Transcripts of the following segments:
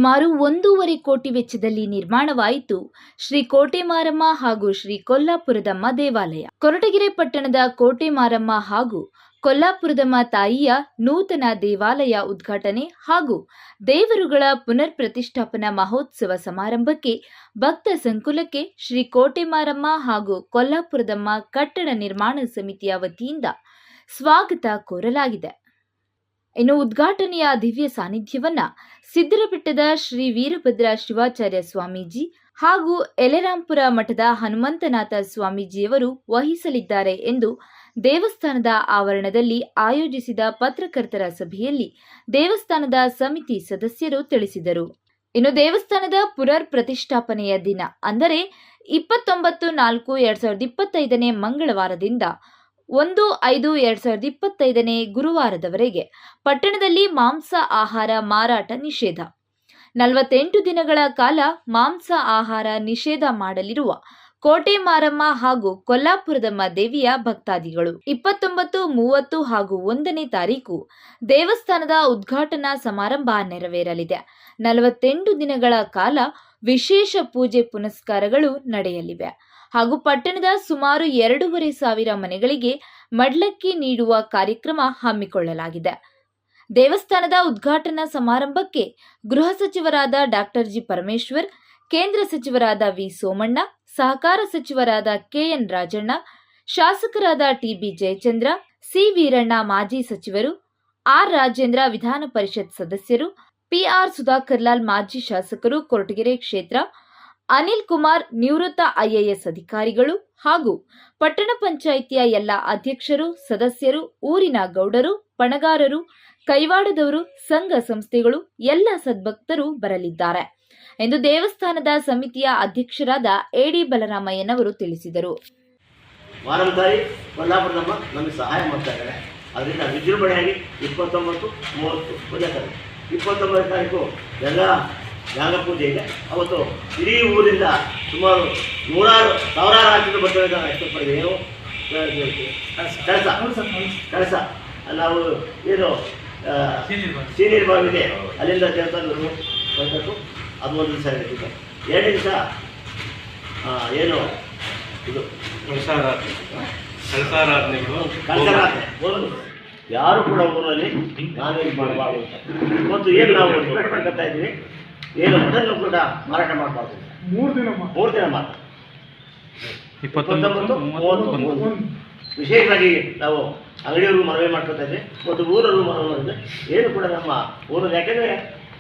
ಸುಮಾರು 1.5 ಕೋಟಿ ವೆಚ್ಚದಲ್ಲಿ ನಿರ್ಮಾಣವಾಯಿತು ಶ್ರೀ ಕೋಟೆ ಮಾರಮ್ಮ ಹಾಗೂ ಶ್ರೀ ಕೊಲ್ಲಾಪುರದಮ್ಮ ದೇವಾಲಯ. ಕೊರಟಗೆರೆ ಪಟ್ಟಣದ ಕೋಟೆ ಮಾರಮ್ಮ ಹಾಗೂ ಕೊಲ್ಲಾಪುರದಮ್ಮ ತಾಯಿಯ ನೂತನ ದೇವಾಲಯ ಉದ್ಘಾಟನೆ ಹಾಗೂ ದೇವರುಗಳ ಪುನರ್ ಪ್ರತಿಷ್ಠಾಪನಾ ಮಹೋತ್ಸವ ಸಮಾರಂಭಕ್ಕೆ ಭಕ್ತ ಸಂಕುಲಕ್ಕೆ ಶ್ರೀ ಕೋಟೆ ಮಾರಮ್ಮ ಹಾಗೂ ಕೊಲ್ಲಾಪುರದಮ್ಮ ಕಟ್ಟಡ ನಿರ್ಮಾಣ ಸಮಿತಿಯ ವತಿಯಿಂದ ಸ್ವಾಗತ ಕೋರಲಾಗಿದೆ. ಇನ್ನು ಉದ್ಘಾಟನೆಯ ದಿವ್ಯ ಸಾನ್ನಿಧ್ಯವನ್ನ ಸಿದ್ದರಬೆಟ್ಟದ ಶ್ರೀ ವೀರಭದ್ರ ಶಿವಾಚಾರ್ಯ ಸ್ವಾಮೀಜಿ ಹಾಗೂ ಯಲೆರಾಂಪುರ ಮಠದ ಹನುಮಂತನಾಥ ಸ್ವಾಮೀಜಿಯವರು ವಹಿಸಲಿದ್ದಾರೆ ಎಂದು ದೇವಸ್ಥಾನದ ಆವರಣದಲ್ಲಿ ಆಯೋಜಿಸಿದ ಪತ್ರಕರ್ತರ ಸಭೆಯಲ್ಲಿ ದೇವಸ್ಥಾನದ ಸಮಿತಿ ಸದಸ್ಯರು ತಿಳಿಸಿದರು. ಇನ್ನು ದೇವಸ್ಥಾನದ ಪುನರ್ ಪ್ರತಿಷ್ಠಾಪನೆಯ ದಿನ ಅಂದರೆ 29/4/2025 ಮಂಗಳವಾರದಿಂದ 1/5/2025 ಗುರುವಾರದವರೆಗೆ ಪಟ್ಟಣದಲ್ಲಿ ಮಾಂಸ ಆಹಾರ ಮಾರಾಟ ನಿಷೇಧ. 48 ದಿನಗಳ ಕಾಲ ಮಾಂಸ ಆಹಾರ ನಿಷೇಧ ಮಾಡಲಿರುವ ಕೋಟೆ ಮಾರಮ್ಮ ಹಾಗೂ ಕೊಲ್ಲಾಪುರದಮ್ಮ ದೇವಿಯ ಭಕ್ತಾದಿಗಳು 29, 30 ಹಾಗೂ 1ನೇ ತಾರೀಕು ದೇವಸ್ಥಾನದ ಉದ್ಘಾಟನಾ ಸಮಾರಂಭ ನೆರವೇರಲಿದೆ. 48 ದಿನಗಳ ಕಾಲ ವಿಶೇಷ ಪೂಜೆ ಪುನಸ್ಕಾರಗಳು ನಡೆಯಲಿವೆ ಹಾಗೂ ಪಟ್ಟಣದ ಸುಮಾರು 2,500 ಮನೆಗಳಿಗೆ ಮಡ್ಲಕ್ಕಿ ನೀಡುವ ಕಾರ್ಯಕ್ರಮ ಹಮ್ಮಿಕೊಳ್ಳಲಾಗಿದೆ. ದೇವಸ್ಥಾನದ ಉದ್ಘಾಟನಾ ಸಮಾರಂಭಕ್ಕೆ ಗೃಹ ಸಚಿವರಾದ ಡಾಕ್ಟರ್ ಜಿ ಪರಮೇಶ್ವರ್, ಕೇಂದ್ರ ಸಚಿವರಾದ ವಿ ಸೋಮಣ್ಣ, ಸಹಕಾರ ಸಚಿವರಾದ ಕೆಎನ್ ರಾಜಣ್ಣ, ಶಾಸಕರಾದ ಟಿಬಿ ಜಯಚಂದ್ರ, ಸಿ ವೀರಣ್ಣ ಮಾಜಿ ಸಚಿವರು, ಆರ್ ರಾಜೇಂದ್ರ ವಿಧಾನ ಪರಿಷತ್ ಸದಸ್ಯರು, ಪಿಆರ್ ಸುಧಾಕರ್ಲಾಲ್ ಮಾಜಿ ಶಾಸಕರು ಕೊರಟಗೆರೆ ಕ್ಷೇತ್ರ, ಅನಿಲ್ ಕುಮಾರ್ ನಿವೃತ್ತ ಐಎಎಸ್ ಅಧಿಕಾರಿಗಳು ಹಾಗೂ ಪಟ್ಟಣ ಪಂಚಾಯಿತಿಯ ಎಲ್ಲ ಅಧ್ಯಕ್ಷರು, ಸದಸ್ಯರು, ಊರಿನ ಗೌಡರು, ಪಣಗಾರರು, ಕೈವಾಡದವರು, ಸಂಘ ಸಂಸ್ಥೆಗಳು, ಎಲ್ಲ ಸದ್ಭಕ್ತರು ಬರಲಿದ್ದಾರೆ ಎಂದು ದೇವಸ್ಥಾನದ ಸಮಿತಿಯ ಅಧ್ಯಕ್ಷರಾದ ಎಡಿ ಬಲರಾಮಯ್ಯನವರು ತಿಳಿಸಿದರು. ಮಾರಮ್ಮತಾಯಿ ಕೊಲ್ಲಾಪುರದಮ್ಮ ನಮಗೆ ಸಹಾಯ ಮಾಡ್ತಾ ಇದ್ದಾರೆ. ಅದರಿಂದ ವಿಜೃಂಭಣೆಯಾಗಿ 29, 30 ಪೂಜೆ ತಾರೀಕು 29ನೇ ತಾರೀಕು ಎಲ್ಲ ಜ್ಞಾನ ಪೂಜೆ ಇದೆ. ಅವತ್ತು ಇಡೀ ಊರಿಂದ ಸುಮಾರು 100,000 ಹಾಕಿದ್ದು ಬರ್ತದೆ. ಇಷ್ಟಪಡಿದೆ ಏನು ಕಳಸ ನಾವು ಏನು ಸೀನಿಯರ್ ಬಾವಿದೆ ಅಲ್ಲಿಂದ ದೇವಸ್ಥಾನಗಳು ಬರಬೇಕು. ಅದು ಒಂದು ದಿವಸ ಇರುತ್ತೆ. 2 ದಿವಸ ಏನು ಇದು ಕಳಸಾರಾಧನೆ ಒಂದು ಯಾರು ಕೂಡ ಊರಲ್ಲಿ ನಾವೇನು ಮಾಡಬಾರ್ದು ಮತ್ತು ಏನು ನಾವು ಕಟ್ಕೊತಾ ಇದ್ದೀವಿ ಏನು ಅದನ್ನು ಕೂಡ ಮಾರಾಟ ಮಾಡಬಾರ್ದು. 3 ದಿನ ಮಾತ್ರ 29, 30 ವಿಶೇಷವಾಗಿ ನಾವು ಅಂಗಡಿಯವ್ರಿಗೂ ಮನವಿ ಮಾಡ್ಕೊತಾ ಇದ್ವಿ ಮತ್ತು ಊರಲ್ಲೂ ಮನವಿ ಮಾಡಿದ್ವಿ. ಏನು ಕೂಡ ನಮ್ಮ ಊರಲ್ಲಿ ಯಾಕೆಂದರೆ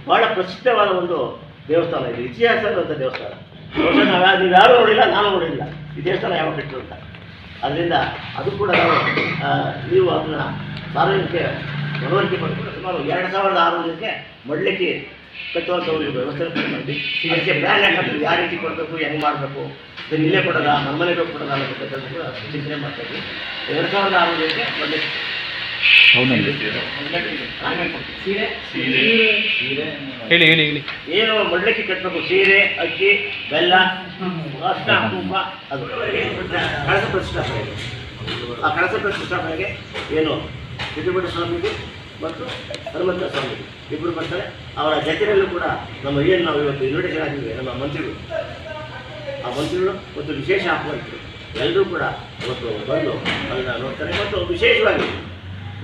ಭಾಳ ಪ್ರಸಿದ್ಧವಾದ ಒಂದು ದೇವಸ್ಥಾನ ಇದೆ, ಇತಿಹಾಸ ಇರುವಂಥ ದೇವಸ್ಥಾನ. ಬಹುಶಃ ನೀವು ಯಾರೂ ನೋಡಿಲ್ಲ, ನಾನು ನೋಡಿಲ್ಲ ಈ ದೇವಸ್ಥಾನ ಯಾವಾಗ ಕಟ್ಟರು ಅಂತ. ಅದರಿಂದ ಅದು ಕೂಡ ನೀವು ಅದನ್ನು ಸಾರ್ವಜನಿಕ ಮನವರಿಕೆ ಮಾಡಿಕೊಂಡು ಸುಮಾರು 2,600 ಮಡ್ಲಿಕ್ಕೆ ಕಟ್ಟುವಂಥ ಒಂದು ವ್ಯವಸ್ಥೆ ಮಾಡಿದ್ವಿ. ಅದಕ್ಕೆ ಪ್ಲ್ಯಾನ್ ಹಾಕಿದ್ವಿ, ಯಾವ ರೀತಿ ಕೊಡಬೇಕು, ಹೆಂಗೆ ಮಾಡಬೇಕು, ಇದನ್ನು ಇಲ್ಲೇ ಕೊಡೋದ ನಮ್ಮ ಮನೆಗೆ ಕೊಡೋದ ಅನ್ನೋದಕ್ಕೆ ಕೂಡ ಚಿಂತನೆ ಮಾಡ್ತಾಯಿದ್ವಿ. 2,600 ಮಡ್ಲಿಕ್ಕೆ ಹೇಳಿ ಏನು ಮಡ್ಲಿಕ್ಕೆ ಕಟ್ಟಬೇಕು, ಸೀರೆ, ಅಕ್ಕಿ, ಬೆಲ್ಲ, ಅರ್ಶಿನ, ಕುಂಕುಮ, ಅದು ಕಳಸ ಪ್ರತಿಷ್ಠಾಪನೆಗೆ. ಆ ಕಳಸ ಪ್ರತಿಷ್ಠಾಪನೆಗೆ ಏನು ಸಿದ್ದರಬೆಟ್ಟ ಸ್ವಾಮಿಗೆ ಮತ್ತು ಹನುಮಂತ ಸ್ವಾಮಿಗೆ ಇಬ್ಬರು ಬರ್ತಾರೆ. ಅವರ ಜೊತೆಯಲ್ಲೂ ಕೂಡ ನಮ್ಮ ಏನು ನಾವು ಇವತ್ತು ಇನ್ವಿಟೇಷನ್ ಆಗಿದ್ದೀವಿ ನಮ್ಮ ಮಂತ್ರಿಗಳು, ಆ ಮಂತ್ರಿಗಳು ಮತ್ತು ವಿಶೇಷ ಆಹ್ವಾನಿತರು ಎಲ್ಲರೂ ಕೂಡ ಇವತ್ತು ಬಂದು ಅದನ್ನು ನೋಡ್ತಾರೆ. ಮತ್ತು ವಿಶೇಷವಾಗಿ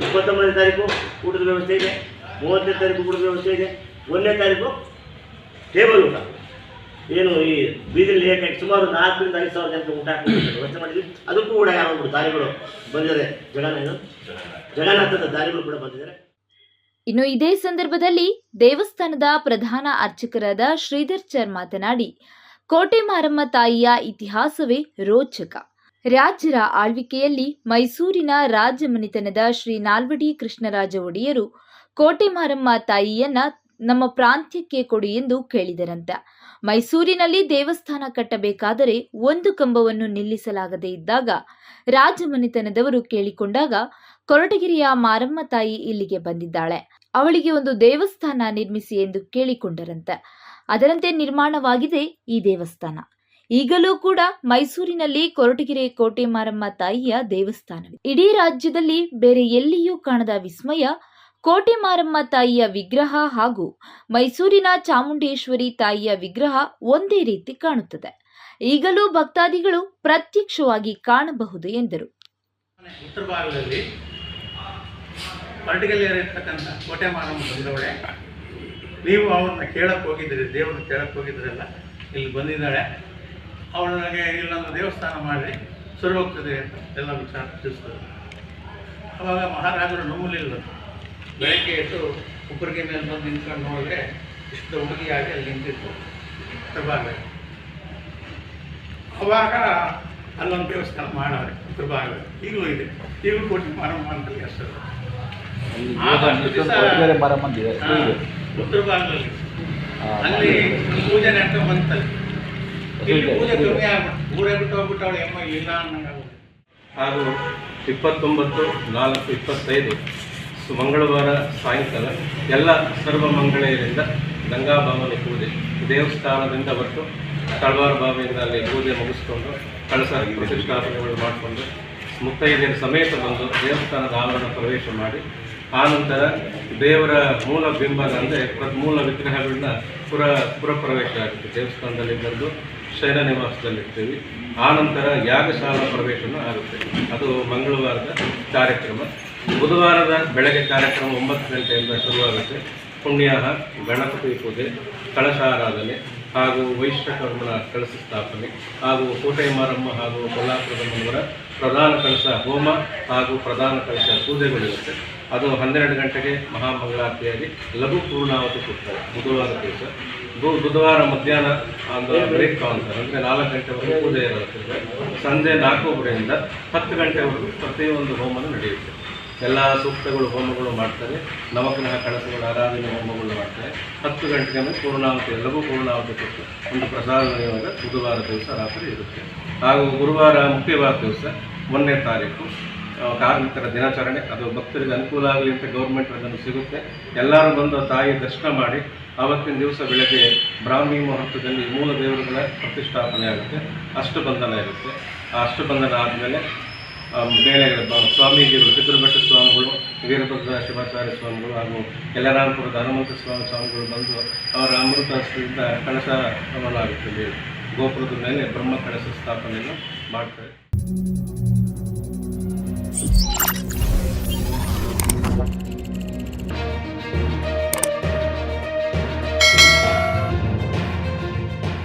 29ನೇ ತಾರೀಕು ಊಟದ ವ್ಯವಸ್ಥೆ ಇದೆ, 30ನೇ ತಾರೀಕು ಊಟದ ವ್ಯವಸ್ಥೆ ಇದೆ, 1ನೇ ತಾರೀಕು ಟೇಬಲ್ ಊಟ. ಏನು ಈ ಬೀದಿಯಲ್ಲಿ ಏಕಾಗಿ ಸುಮಾರು 4,000 to 5,000 ಜನಕ್ಕೆ ಊಟ ಹಾಕಿ ವ್ಯವಸ್ಥೆ ಮಾಡಿದ್ವಿ. ಅದಕ್ಕೂ ಕೂಡ ಯಾರೊಬ್ಬರು ದಾನಿಗಳು ಬಂದಿದ್ದಾರೆ, ಜಗನ್ನಾಥದ ದಾನಿಗಳು ಕೂಡ ಬಂದಿದ್ದಾರೆ. ಇನ್ನು ಇದೇ ಸಂದರ್ಭದಲ್ಲಿ ದೇವಸ್ಥಾನದ ಪ್ರಧಾನ ಅರ್ಚಕರಾದ ಶ್ರೀಧರ್ ಮಾತನಾಡಿ, ಕೋಟೆ ಮಾರಮ್ಮ ತಾಯಿಯ ಇತಿಹಾಸವೇ ರೋಚಕ. ರಾಜರ ಆಳ್ವಿಕೆಯಲ್ಲಿ ಮೈಸೂರಿನ ರಾಜಮನೆತನದ ಶ್ರೀ ನಾಲ್ವಡಿ ಕೃಷ್ಣರಾಜ ಒಡೆಯರು ಕೋಟೆ ಮಾರಮ್ಮ ತಾಯಿಯನ್ನ ನಮ್ಮ ಪ್ರಾಂತ್ಯಕ್ಕೆ ಕೊಡಿ ಎಂದು ಕೇಳಿದರಂತೆ. ಮೈಸೂರಿನಲ್ಲಿ ದೇವಸ್ಥಾನ ಕಟ್ಟಬೇಕಾದರೆ ಒಂದು ಕಂಬವನ್ನು ನಿಲ್ಲಿಸಲಾಗದೇ ಇದ್ದಾಗ ರಾಜಮನೆತನದವರು ಕೇಳಿಕೊಂಡಾಗ ಕೊರಟಗೆರೆಯ ಮಾರಮ್ಮ ತಾಯಿ ಇಲ್ಲಿಗೆ ಬಂದಿದ್ದಾಳೆ, ಅವಳಿಗೆ ಒಂದು ದೇವಸ್ಥಾನ ನಿರ್ಮಿಸಿ ಎಂದು ಕೇಳಿಕೊಂಡರಂತೆ. ಅದರಂತೆ ನಿರ್ಮಾಣವಾಗಿದೆ ಈ ದೇವಸ್ಥಾನ. ಈಗಲೂ ಕೂಡ ಮೈಸೂರಿನಲ್ಲಿ ಕೊರಟಗೆರೆ ಕೋಟೆ ಮಾರಮ್ಮ ತಾಯಿಯ ದೇವಸ್ಥಾನವಿದೆ. ಇಡೀ ರಾಜ್ಯದಲ್ಲಿ ಬೇರೆ ಎಲ್ಲಿಯೂ ಕಾಣದ ವಿಸ್ಮಯ ಕೋಟೆ ಮಾರಮ್ಮ ತಾಯಿಯ ವಿಗ್ರಹ ಹಾಗೂ ಮೈಸೂರಿನ ಚಾಮುಂಡೇಶ್ವರಿ ತಾಯಿಯ ವಿಗ್ರಹ ಒಂದೇ ರೀತಿ ಕಾಣುತ್ತದೆ. ಈಗಲೂ ಭಕ್ತಾದಿಗಳು ಪ್ರತ್ಯಕ್ಷವಾಗಿ ಕಾಣಬಹುದು ಎಂದರು. ಉತ್ತರ ಭಾಗದಲ್ಲಿ ಪರ್ಟಿಕ್ಯುಲರ್ ಇರ್ತಕ್ಕಂಥ ಕೋಟೆ ಮಾರಮ್ಮ ಬಂದವಳೆ, ನೀವು ಅವ್ರನ್ನ ಕೇಳಕ್ಕೆ ಹೋಗಿದ್ದೀರಿ, ದೇವ್ರನ್ನ ಕೇಳಕ್ಕೆ ಹೋಗಿದ್ರಲ್ಲ, ಇಲ್ಲಿ ಬಂದಿದ್ದಾಳೆ, ಅವಳಿಗೆ ಇಲ್ಲೊಂದು ದೇವಸ್ಥಾನ ಮಾಡಿ ಸರಿ ಹೋಗ್ತದೆ ಅಂತ ಎಲ್ಲ ವಿಚಾರ ತಿಳಿಸ್ತಾರೆ. ಅವಾಗ ಮಹಾರಾಜರು ನಂಬಲಿಲ್ಲ. ಬೆಳಗ್ಗೆ ಎದ್ದು ಉಪ್ಪರಿಗೆ ಮೇಲೆ ಬಂದು ನಿಂತ್ಕೊಂಡು ನೋಡಿದ್ರೆ ಇಷ್ಟು ಹುಡುಗಿಯಾಗಿ ಅಲ್ಲಿ ನಿಂತಿತ್ತು ಉತ್ತರ ಭಾಗದಲ್ಲಿ. ಅವಾಗ ಅಲ್ಲೊಂದು ದೇವಸ್ಥಾನ ಮಾಡವ್ರೆ ಉತ್ತರ ಭಾಗದಲ್ಲಿ, ಈಗಲೂ ಇದೆ. ಈಗಲೂ ಕೋಟೆ ಮಾರಮ್ಮ ಅಂತಲ್ಲಿ ಹೆಸರು. ಉತ್ತರ ಭಾಗದಲ್ಲಿ ಅಲ್ಲಿ ಪೂಜೆ ನಡ್ಕೊಂಡು ಬಂತಲ್ಲಿ, ಇಲ್ಲಿ ಪೂಜೆ ಕಮ್ಮಿ ಆಗ್ಬಿಟ್ಟು ಊರೇ ಬಿಟ್ಟು ಹೋಗ್ಬಿಟ್ಟು ಅವಳು ಎಮ್ಮ ಇಲ್ಲ ಅನ್ನಂಗೆ. ಹಾಗೂ 29/4/25 ಮಂಗಳವಾರ ಸಾಯಂಕಾಲ ಎಲ್ಲ ಸರ್ವಮಂಗಳೆಯರಿಂದ ಗಂಗಾಭಾವನೆ ಪೂಜೆ ದೇವಸ್ಥಾನದಿಂದ ಹೊರಟು ತಳವಾರ ಬಾವಿಯಿಂದ ಅಲ್ಲಿ ಪೂಜೆ ಮುಗಿಸ್ಕೊಂಡು ಕಳಸ ಪ್ರತಿಷ್ಠಾಪನೆಗಳು ಮಾಡಿಕೊಂಡು ಮುತ್ತೈದೆಯರ ಸಮೇತ ಬಂದು ದೇವಸ್ಥಾನದ ಆವರಣ ಪ್ರವೇಶ ಮಾಡಿ, ಆನಂತರ ದೇವರ ಮೂಲ ಬಿಂಬನ ಅಂದರೆ ಮೂಲ ವಿಗ್ರಹಗಳನ್ನ ಪುರಪ್ರವೇಶ ಆಗುತ್ತೆ. ದೇವಸ್ಥಾನದಲ್ಲಿ ಬಂದು ಶಯನ ನಿವಾಸದಲ್ಲಿರ್ತೀವಿ. ಆನಂತರ ಯಾಗಶಾಲಾ ಪ್ರವೇಶನೂ ಆಗುತ್ತೆ. ಅದು ಮಂಗಳವಾರದ ಕಾರ್ಯಕ್ರಮ. ಬುಧವಾರದ ಬೆಳಗ್ಗೆ ಕಾರ್ಯಕ್ರಮ 9 ಗಂಟೆಯಿಂದ ಶುರುವಾಗುತ್ತೆ. ಪುಣ್ಯಾಹ, ಗಣಪತಿ ಪೂಜೆ, ಕಳಶಾರಾಧನೆ ಹಾಗೂ ವೈಶ್ವಕರ್ಮನ ಕಳಶ ಸ್ಥಾಪನೆ ಹಾಗೂ ಕೋಟೆ ಮಾರಮ್ಮ ಹಾಗೂ ಕೊಲ್ಲಾಪುರದಮ್ಮನವರ ಪ್ರಧಾನ ಕಳಶ ಹೋಮ ಹಾಗೂ ಪ್ರಧಾನ ಕಳಶ ಪೂಜೆಗಳಿರುತ್ತೆ. ಅದು 12 ಗಂಟೆಗೆ ಮಹಾಮಂಗಳಾರತಿಯಾಗಿ ಲಘು ಪೂರ್ಣಾವತಿ ಕೊಡ್ತಾರೆ ಬುಧವಾರ ದಿವಸ. ಬುಧವಾರ ಮಧ್ಯಾಹ್ನ ಬ್ರೇಕ್ ಅಂತಾರೆ, ಅಂದರೆ 4 ಗಂಟೆವರೆಗೂ ಪೂಜೆ ಇರುತ್ತೆ. ಸಂಜೆ 4:30ರಿಂದ 10 ಗಂಟೆವರೆಗೂ ಪ್ರತಿಯೊಂದು ಹೋಮನೂ ನಡೆಯುತ್ತೆ. ಎಲ್ಲ ಸೂಕ್ತಗಳು ಹೋಮಗಳು ಮಾಡ್ತಾರೆ. ನವಗ್ರಹ ಕಳಸಗಳ ಆರಾಧನೆ ಹೋಮಗಳು ಮಾಡ್ತಾರೆ. 10 ಗಂಟೆಗೆ ಮೇಲೆ ಪೂರ್ಣಾವತಿ, ಲಘು ಪೂರ್ಣಾವತಿ ಕೊಟ್ಟು ಒಂದು ಪ್ರಸಾದ ನಿಯೋಗ ಬುಧವಾರ ದಿವಸ ರಾತ್ರಿ ಇರುತ್ತೆ. ಹಾಗೂ ಗುರುವಾರ ಮುಖ್ಯವಾದ ದಿವಸ 1ನೇ ತಾರೀಕು ಕಾರ್ಮಿಕರ ದಿನಾಚರಣೆ. ಅದು ಭಕ್ತರಿಗೆ ಅನುಕೂಲ ಆಗಲಿ ಅಂತ ಗೌರ್ಮೆಂಟ್ ಅದನ್ನು ಸಿಗುತ್ತೆ. ಎಲ್ಲರೂ ಬಂದು ತಾಯಿ ದರ್ಶನ ಮಾಡಿ ಆವತ್ತಿನ ದಿವಸ ಬೆಳಗ್ಗೆ ಬ್ರಾಹ್ಮಿ ಮುಹೂರ್ತದಲ್ಲಿ ಮೂಲ ದೇವರುಗಳ ಪ್ರತಿಷ್ಠಾಪನೆ ಆಗುತ್ತೆ. ಅಷ್ಟಬಂಧನ ಇರುತ್ತೆ. ಆ ಅಷ್ಟಬಂಧನ ಆದಮೇಲೆ ಮೇಲೆ ಸ್ವಾಮೀಜಿಗಳು, ಸಿದ್ದರಘಟ್ಟ ಸ್ವಾಮಿಗಳು, ವೀರಭದ್ರ ಶಿವಾಚಾರ್ಯ ಸ್ವಾಮಿಗಳು ಹಾಗೂ ಯಲ್ಲರಾಮಪುರದ ಹನುಮಂತ ಸ್ವಾಮಿಗಳು ಬಂದು ಅವರ ಅಮೃತ ಹಸ್ತದಿಂದ ಕಳಶ ಆಗುತ್ತೆ. ಗೋಪುರದ ಮೇಲೆ ಬ್ರಹ್ಮ ಕಳಶ ಸ್ಥಾಪನೆಯನ್ನು ಮಾಡ್ತಾರೆ.